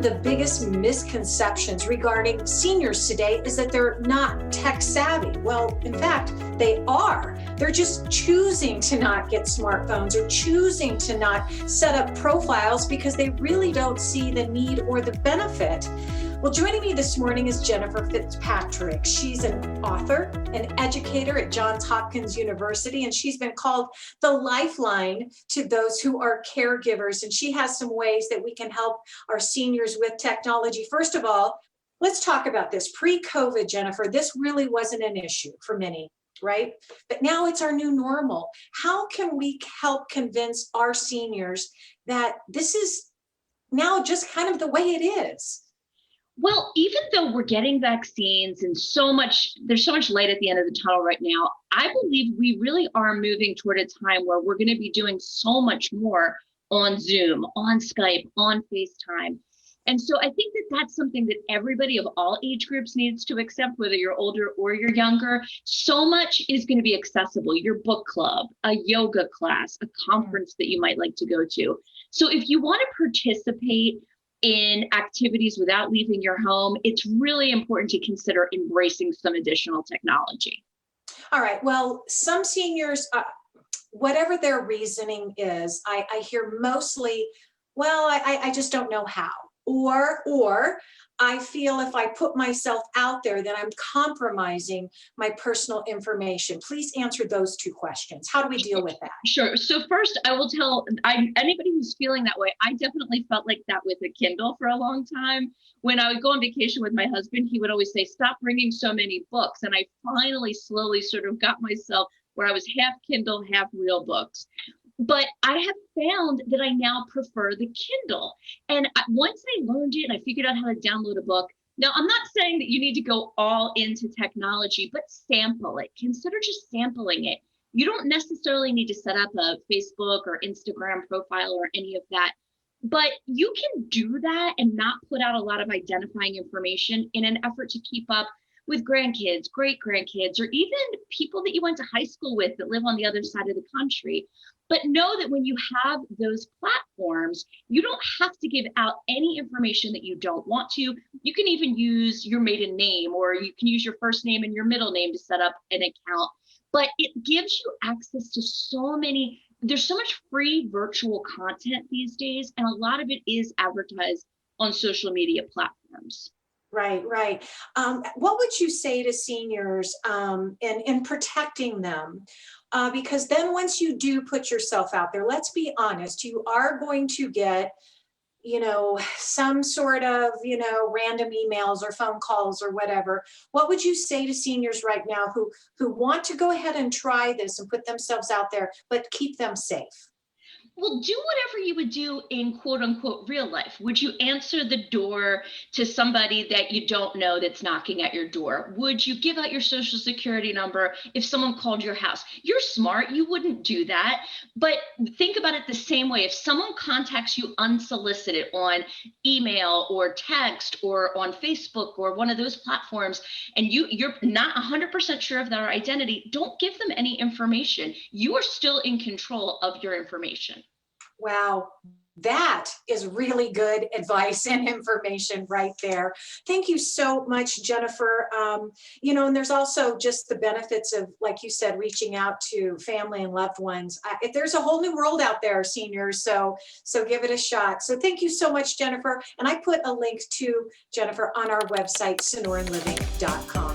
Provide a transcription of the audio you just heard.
of the biggest misconceptions regarding seniors today is that they're not tech savvy. Well, in fact, they are. They're just choosing to not get smartphones or choosing to not set up profiles because they really don't see the need or the benefit. Well, joining me this morning is Jennifer FitzPatrick. She's an author, an educator at Johns Hopkins University, and she's been called the lifeline to those who are caregivers. And she has some ways that we can help our seniors with technology. First of all, let's talk about this. Pre-COVID, Jennifer, this really wasn't an issue for many, right? But now it's our new normal. How can we help convince our seniors that this is now just kind of the way it is? Well, even though we're getting vaccines and there's so much light at the end of the tunnel right now, I believe we really are moving toward a time where we're going to be doing so much more on Zoom, on Skype, on FaceTime. And so I think that that's something that everybody of all age groups needs to accept, whether you're older or you're younger. So much is going to be accessible. Your book club, a yoga class, a conference that you might like to go to. So if you want to participate in activities without leaving your home, it's really important to consider embracing some additional technology. All right. Well, some seniors, whatever their reasoning is, I hear mostly, well, I just don't know how. Or I feel if I put myself out there, then I'm compromising my personal information. Please answer those two questions. How do we deal with that? Sure. So first, I will tell anybody who's feeling that way, I definitely felt like that with a Kindle for a long time. When I would go on vacation with my husband, he would always say, stop bringing so many books. And I finally slowly sort of got myself where I was half Kindle, half real books. But I have found that I now prefer the Kindle. And once I learned it, I figured out how to download a book. Now, I'm not saying that you need to go all into technology, but sample it. Consider just sampling it. You don't necessarily need to set up a Facebook or Instagram profile or any of that. But you can do that and not put out a lot of identifying information in an effort to keep up with grandkids, great grandkids, or even people that you went to high school with that live on the other side of the country. But know that when you have those platforms, you don't have to give out any information that you don't want to. You can even use your maiden name, or you can use your first name and your middle name to set up an account. But it gives you access to there's so much free virtual content these days, and a lot of it is advertised on social media platforms. Right. What would you say to seniors in protecting them? Because then once you do put yourself out there, let's be honest, you are going to get, some sort of, random emails or phone calls or whatever. What would you say to seniors right now who want to go ahead and try this and put themselves out there, but keep them safe? Well, do whatever you would do in quote unquote real life. Would you answer the door to somebody that you don't know that's knocking at your door? Would you give out your social security number if someone called your house? You're smart. You wouldn't do that. But think about it the same way. If someone contacts you unsolicited on email or text or on Facebook or one of those platforms, and you're not 100% sure of their identity, don't give them any information. You are still in control of your information. Wow, that is really good advice and information right there. Thank you so much, Jennifer. And there's also just the benefits of, like you said, reaching out to family and loved ones. There's a whole new world out there, seniors, so give it a shot. So thank you so much, Jennifer. And I put a link to Jennifer on our website, sonoranliving.com.